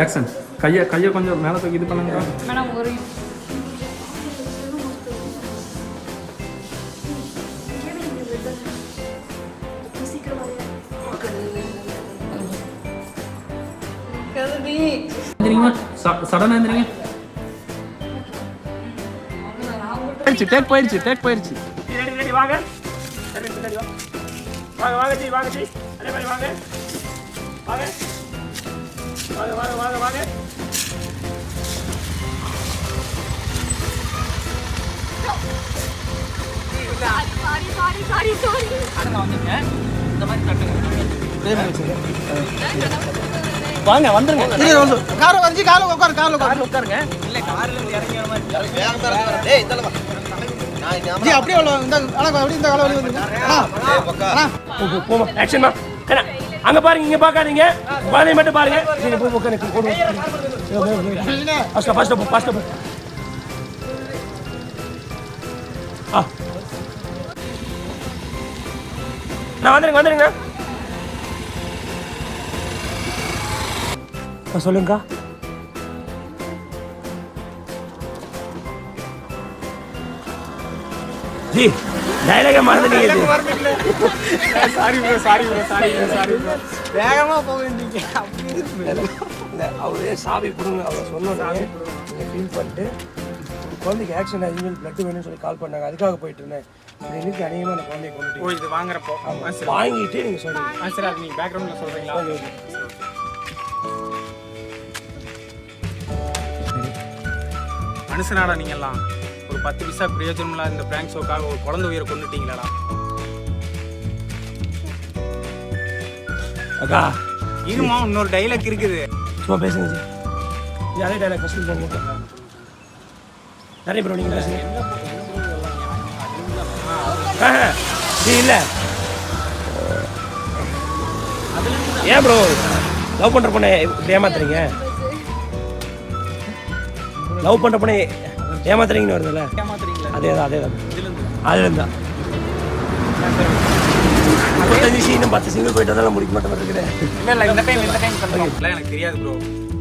Action. கையை கொஞ்சம் மேலே தூக்கி இது பண்ணுங்க மேடம். ஒரு சடனாக இருந்துறீங்க. டேக் போயிடுச்சு. வாங்க வாங்க ஜி, வாங்க ஜி, அதே மாதிரி வாங்க வாங்க வாங்க வாங்க வாங்க வாங்க. இந்த மாதிரி வாங்க வந்துருங்க. கார் வந்து கார்ல உட்காருங்க. இல்ல கார்ல இருந்து இறங்கி வர மாதிரி டேய் இதல ஜி அப்படியே இந்த அழகா அப்படியே இந்த கால வலி வந்து போ ஆக்ஷன் மா. அங்க பாருங்க, இங்க பார்க்காதீங்க, குழந்தைய மட்டும் பாருங்க. நீங்க போ உட்காருங்க. ஃபாஸ்ட் நான் வந்துருங்க. சொல்லுங்கக்கா. ஜி டைலாக மறந்துட்டீங்க. Sorry bro. வேகமா போக வேண்டியது. அவரே சாவி கொடுங்க, அவர் சொன்னோம் ஃபீல் பண்ணிட்டு குழந்தைக்கு ஆக்ஷன் இமெயில் பிளட் வேணும்னு சொல்லி கால் பண்ணாங்க. அதுக்காக போயிட்டு இருந்தேன். இன்னைக்கு அநேகமாக அந்த குழந்தைய கொண்டு இது வாங்குறப்போ வாங்கிட்டு நீங்கள் சொல்லுங்கள். சார் அது நீங்கள் பேக்ரவுண்டில் சொல்கிறீங்களா? மனுஷனாடா நீங்கெல்லாம். ஒரு 10 பைசா பிரயோஜனமில்ல இந்த பிராங்க் ஷோக்காக ஒரு குழந்தை உயிரை கொண்டுட்டீங்களாடா. அக்கா இருமா, இன்னொரு டைலாக் இருக்குது, சும்மா பேசுங்க ஜி. அதே டைலாக் ஃபஸ்ட்டு போங்க. நிறைய ப்ரோ நீங்கள் பேசுங்க. ஜி இல்லை ஏன் ப்ரோ லவ் பண்ணுற பொண்ணை ஏமாத்துறீங்க? லவ் பண்ணுற பொண்ணை ஏமாத்துறீங்கன்னு வருதுல்ல, அதேதான் அதுலேருந்து தான் 55 இன்னும் 10 சிங்கிள் போயிட்டு வந்தாலும் முடிக்க மாட்டேன் இருக்கிறேன். இல்லை இந்த டைம் எனக்கு தெரியாது ப்ரோ.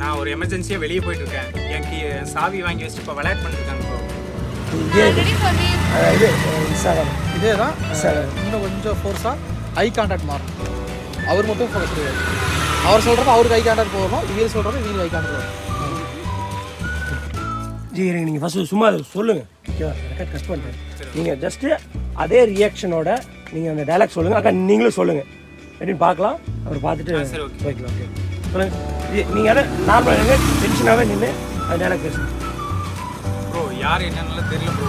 நான் ஒரு எமர்ஜென்சியாக வெளியே போயிட்டு இருக்கேன். என் சாவி வாங்கி வச்சுட்டு இப்போ விளையாட் பண்ணிருக்காங்க ப்ரோ. இது இன்ஸ்டாகிராம் இதே தான். இன்னும் கொஞ்சம் ஃபோர்ஸாக ஐ கான்டாக்ட் மாறும். அவர் மட்டும் ஃபோக்கஸ் கிடையாது. அவர் சொல்கிறப்ப அவருக்கு ஐ கான்டாக்ட் போகணும், இவரு சொல்கிறப்ப இவங்களுக்கு ஐ கான்டாக்ட் வரும். ஜி நீங்கள் ஃபஸ்ட்டு சும்மா சொல்லுங்கள், ஓகேவா? கட் பண்ணுறேன். நீங்கள் ஜஸ்ட்டு அதே ரியாக்ஷனோட நீங்கள் அந்த டைலாக் சொல்லுங்கள். அக்கா நீங்களும் சொல்லுங்கள், எப்படின்னு பார்க்கலாம். அவர் பார்த்துட்டு வைக்கலாம். ஓகே சொல்லுங்கள். நீங்கள் அதை நார்மலாக டென்ஷனாகவே நின்று அந்த டைலாக் பேசுங்க. ப்ரோ யார் என்னென்னலாம் தெரியல ப்ரோ.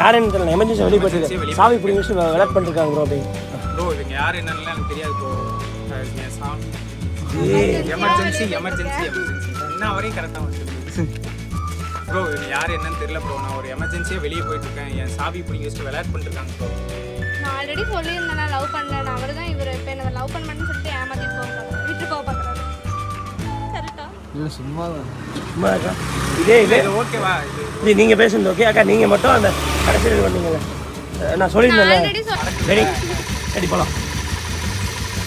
யாருன்னு தெரியல, எமர்ஜென்சி வெளியே போயிட்டு சாவி பிடிங்க வச்சு விளையாட் பண்ணிருக்காங்க ப்ரோ. அப்படி ப்ரோ இவங்க யார் என்னென்னலாம் எனக்கு தெரியாது ப்ரோ. எமர்ஜென்சி என்ன வரையும் கரெக்டாக வந்துருக்கு ப்ரோ. இவங்க யார் என்னன்னு தெரியல ப்ரோ. நான் ஒரு எமர்ஜென்சியாக வெளியே போயிட்டு இருக்கேன். என் சாவி பிடிங்க வச்சுட்டு விளையாட் பண்ணிருக்காங்க ப்ரோ. நான் ஆல்ரெடி சொல்லியிருந்தேன் நான் லவ் பண்ணேன். அவர் தான் இவர் இப்போ என்ன லவ் பண்ணணும்னு சொல்லிட்டு ஏமாத்திட்டு போகிறாங்க, விட்டு போக பார்க்குறாரு. கரெக்டா? இல்லை சும்மா இருக்கா? இதே ஓகேவா? இது நீங்கள் பேசுறது ஓகே. அக்கா நீங்கள் மட்டும் அந்த கடைசியில் பண்ணீங்கல்ல, நான் சொல்லியிருந்தேன். ரெடி போகலாம்.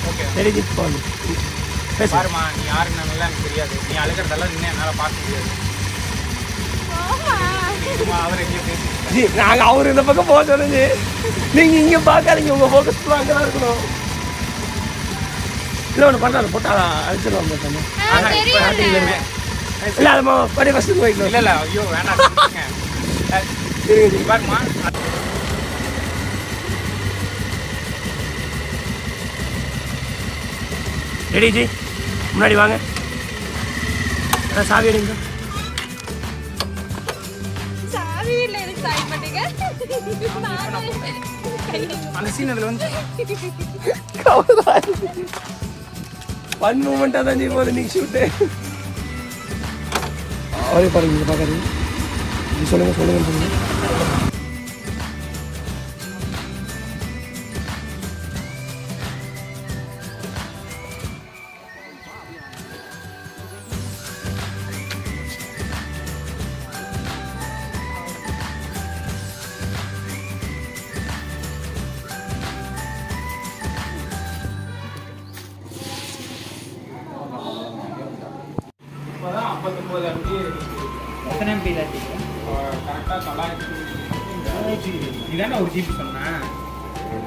ஓகே சரி ஜி போகலாம். பாருமா நீ யாருன்னு எனக்கு தெரியாது. நீ அழுகிறதெல்லாம் இன்னும் என்னால் பார்க்க முடியாது. அவர் எங்கேயோ பேசி ஜி நாங்கள் அவர் இந்த பக்கம் போக சொன்னது. நீங்கள் இங்கே பார்க்காதீங்க, உங்கள் ஃபோக்கஸ் அங்கே தான் இருக்கணும். இல்லை ஒன்று பண்ணாரு போட்டா அழிச்சிடலாம். இல்லை அது படி ஃபஸ்ட்டு போய்க்கணும். இல்லை ஐயோ வேணாம் பாருமா. ரெடி ஜி முன்னாடி வாங்க. சாவி எடுங்க. சாவி இல்லை எனக்கு சாவி மாட்டேங்க. அந்த சீன் அதில் வந்து ஒன் மூமெண்ட்டாக தான் ஜி போகுது. நீங்கள் ஷூட்டு அவரே பாருங்க பார்க்குறீங்க. சொல்லுங்கள். இப்போதான் 59 MB எத்தனை MB கரெக்டாக 900 இதானே ஒரு ஜிபி சொன்னேன்.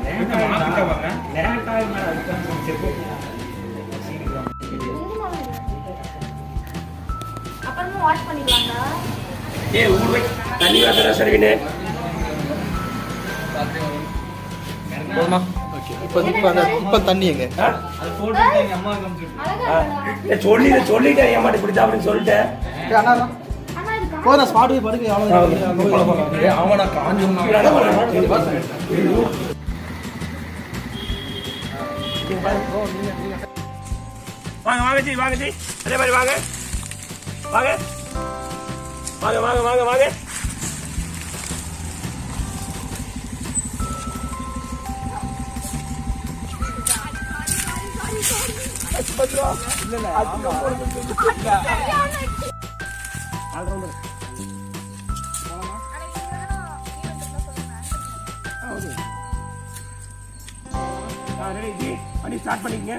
லேட்டாக மேலே அதுதான் செக் அப்புறமா வாஷ் பண்ணிக்கலாங்களா? ஏய் ஊர் போய் தண்ணி வாசன சரிவினே போமா. ஓகே. இப்போ தண்ணி எங்க? அது போட்டு எங்கள் அம்மா காமிச்சிட்டு சொல்லிட்டேன் ஏமாட்டி பிடிச்சா அப்படின்னு சொல்லிட்டேன். அண்ணா போதும் ஸ்பாட் போய் படுக்க அவ்வளோ அவனை காஞ்சி வாங்க வாங்க ஜி வாங்க ஜி அதே மாதிரி வாங்க வாங்க வாங்க வாங்க வாங்க வாங்க ஸ்டார்ட் பண்ணிக்கங்க.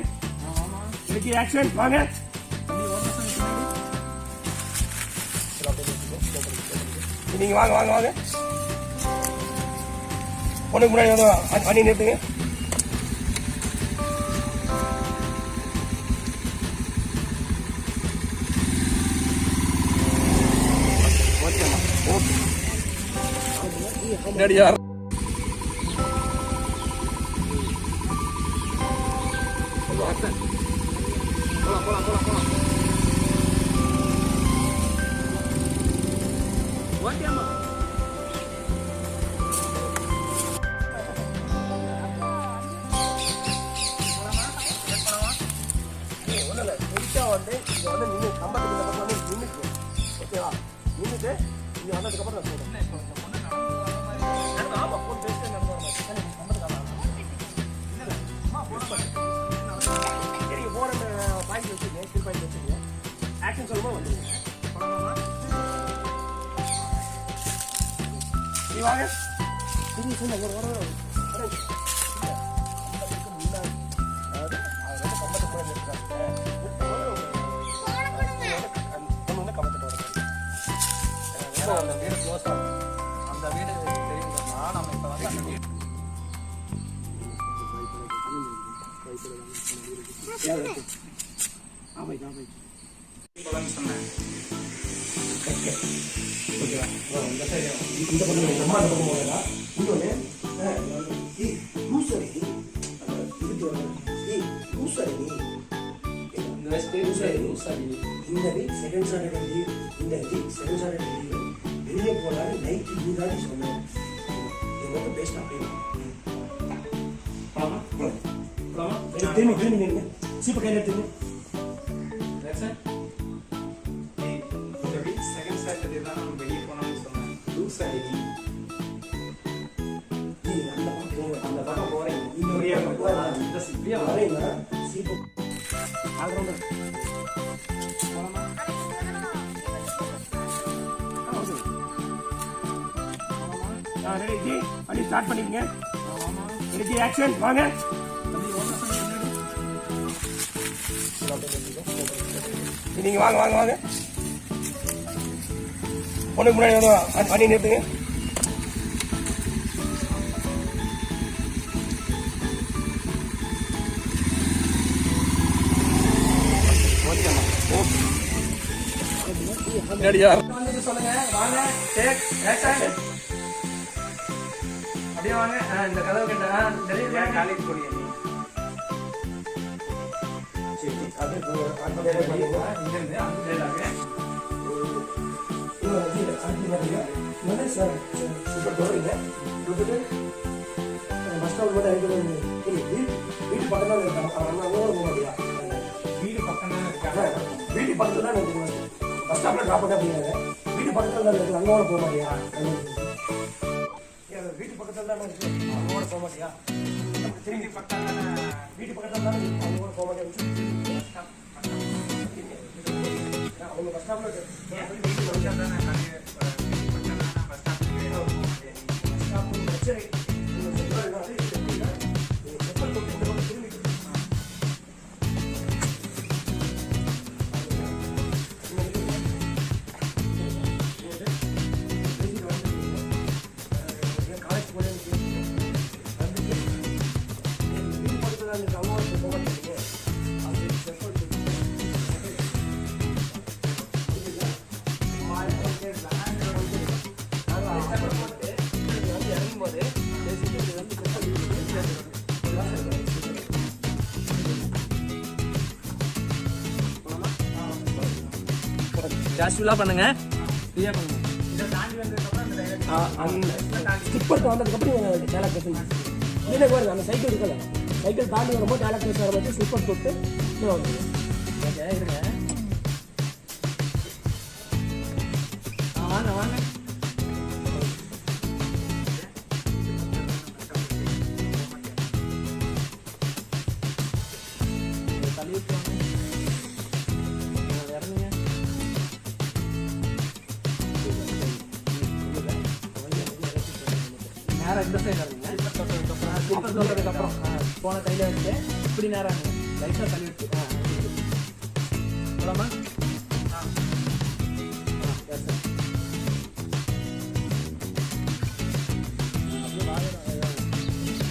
ஆக்ஷன் வாங்க. நீங்க வாங்க வாங்க வாங்க பொண்ணுக்கு முன்னாடி வந்து வண்டி நிறுத்துங்க. முன்னாடி யார் வந்து இங்க வந்து நின்று கம்பத்துக்கு வந்து நின்றுக்கு ஓகேவா நின்றுட்டு இங்க வந்ததுக்கப்புறம் நான் சொல்றேன். ஆமா போன் பேசிட்டு சரி போன பாயிண்ட் வச்சுங்க ஸ்கில் பாயிண்ட் வச்சுங்க ஆக்ஷன் சொல்லும்போது வந்துருங்க. நீ வாங்க சரி சொன்ன ஒரு முன்னாடி அதாவது அவர் வந்து கம்பத்துக்கு கூட நிற்கிறாங்க. அந்த வீடு க்ளோஸ் ஆகும். அந்த வீடு தெரியுங்களா நம்ம இப்போ வந்து அந்த வீடு சொன்னேன். இந்த பொண்ணு அம்மா அந்த பக்கம் போகலா இன்னொன்று இந்த வீக் செகண்ட் சாட்டர்டே லீவ் இந்த வீக் செகண்ட் சாட்டர்டே லீவ் வெளியே போனாலும் நைட்டு நீ தான் சொன்னேன். இது வந்து பெஸ்ட் அப்படின்னு திரும்பி திரும்பி நின்று சீப்பை கையில் எடுத்துங்க. செகண்ட் சாட்டர்டே தான் நம்ம வெளியே போனோம்னு சொன்னேன். லூஸ் ஆகி அந்த பக்கம் போறேன் வரேன்னா சீப்பு ஆல்ரவுண்டர் ரெடி ஜி அப்படி ஸ்டார்ட் பண்ணிக்கங்க. ரெடி ஆக்ஷன் வாங்க. நீங்க வாங்க வாங்க வாங்க பொண்ணுக்கு முன்னாடி வந்து வண்டி நிறுத்துங்க. முன்னாடி யார் சொல்லுங்க வாங்க டேக் ஆக்ஷன் அப்படியே வாங்க. இந்த கதவு கிட்ட காலேஜ் போடியா நீ சரி அது அந்த இங்க இருந்து அந்த டேலாக வந்து சார் சூப்பர் போகிறீங்க கொடுத்துட்டு பஸ் ஸ்டாப் மட்டும் வீட்டு பக்கத்தில் இருக்காங்க போக மாட்டியா வீடு பக்கம் தான் இருக்காங்க. வீட்டு பக்கத்தில் தான் இருக்கு பஸ் ஸ்டாப்பில் ட்ராப் பண்ண அப்படிங்கிறாங்க. வீட்டு பக்கத்தில் தான் இருக்குது அங்கே போக மாட்டியா வீட்டு பக்கத்தில் தானே இருக்கு அங்கே போக மாட்டியா திரும்பி பக்கம் வீட்டு பக்கத்தில் தானே இருக்கு அங்கே போக மாட்டியா அவங்க பஸ் ஸ்டாப்பில் சரி கேஷுவலா பண்ணுங்க. ஃப்ரீயா பண்ணுங்க. இதை தாண்டி வந்ததுக்கப்புறம் அந்த டைலாக் அந்த ஸ்லிப்பர் வந்ததுக்கப்புறம் நீங்கள் டேலாக் பேசுங்க. இல்லை பாருங்க அந்த சைக்கிள் இருக்கல, சைக்கிள் தாண்டி வரும்போது டேலாக் பேச ஆரம்பிச்சு ஸ்லிப்பர் தொட்டு இன்னும் வந்துடுங்க. ஓகே இருங்க. வாங்க வாங்க. தள்ளி விட்டுவாங்க. இறங்குங்க. நேரம் இந்த சைடு இறங்குங்க. ஸ்லிப்பர் தொட்டதுக்கப்புறம் போன கையில் வச்சு இப்படி நேரம் லைட்டாக தள்ளி விட்டு போலாமா? Yes sir.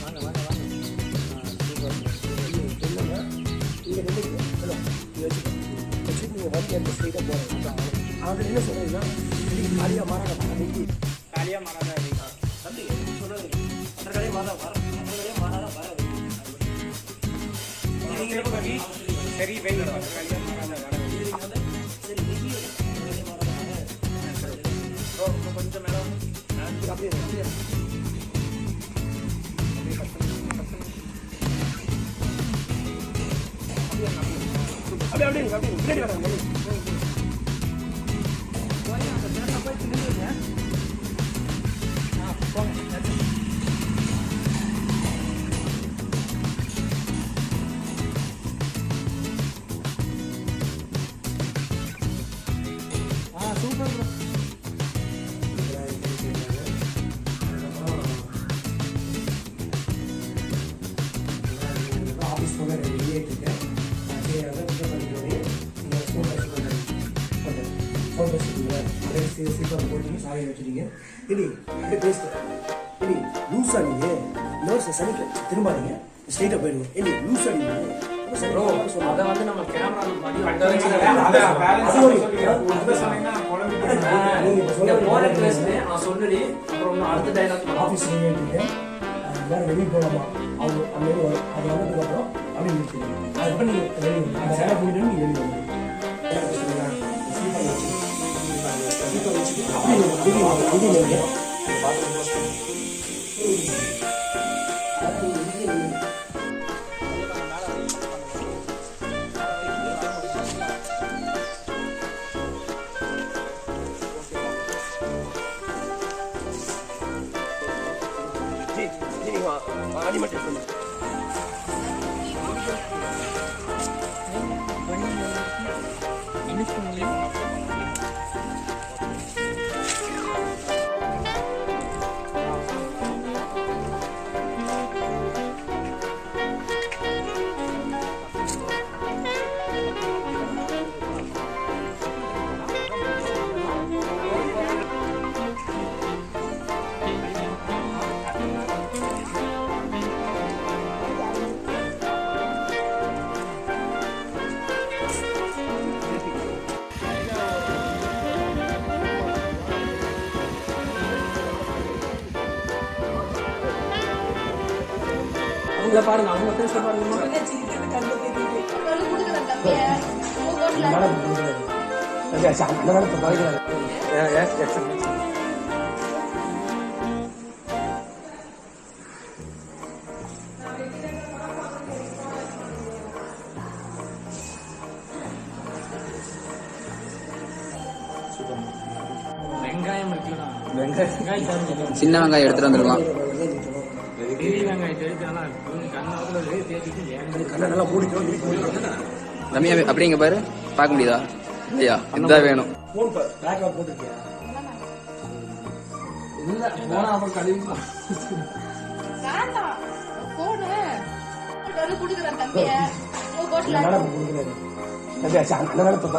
வாங்க வாங்க வாங்க. இங்கே ரெண்டு ஹலோ வச்சுட்டு நீங்கள் வந்து எந்த ஸ்ட்ரைட்டாக போகிறீங்க. அவங்க என்ன சொல்கிறீங்கன்னா காலியாக மாறாத தம்பி காலியாக மாறாத தம்பி சொல்கிறது அந்த கடையே மாறா வர அந்த கடையே மாறாத வர சரி வெயில் காலியாக மாறாத வர சரி கொஞ்சம் மேடம் அப்படியே அப்படியே அப்படியே அப்படியே முன்னாடி வராங்க. Super bro. ஆஃபீஸ் போக ரெடி ஆகிட்டு சரி அதான் பிக்கப் பண்ணிக்கிறோம். நீங்கள் ஃபோன் பேசுறீங்க அப்படியே சீக்கிரம் போட்டீங்க சாவி வச்சுட்டீங்க. இடி அப்படியே பேசுகிறேன். இடி லூஸா நீங்கள் இன்னொரு சனிக்கு திரும்பாதீங்க, ஸ்ட்ரெயிட்டாக போயிடுங்க. இடி லூஸா நீங்கள் அதை வந்து நம்ம கேமரா முன்னாடி போற பேசுனே சொல்லுடி. அப்புறம் அடுத்த டைலாக் ஆஃபீஸ் எல்லாரும் வெளியே போகலாமா அவங்க அந்த அது வந்ததுக்கப்புறம் அப்படி முடிச்சுக்கணும். அதுக்கப்புறம் நீங்கள் வெளியே அந்த சேலை போயிட்டு நீங்கள் வெளியே வந்து அடிமட்டை அவங்கள பாருங்க, அவங்க பேச பாருங்க. வெங்காயம் இருக்குல்லடா. வெங்காயம் சின்ன வெங்காயம் எடுத்துட்டு வந்துருக்கலாம். பெரிய வெங்காயத்தை எடுத்தானா கண்ணாவது தேடிட்டு கண்ணை நல்லா மூடிக்கணும். ரம்யா அப்படியே இங்க பாரு, பார்க்க முடியுதா? இல்லையா? இதுதான் வேணும். ஃபோன் பேக்ல போட்டுருக்கியா? இல்ல போனா அப்புறம் கழுவிக்கலாம். வேண்டாம் போடு குடுக்குறேன் தம்பிய கொடுக்குறாரு. அந்த நேரத்தை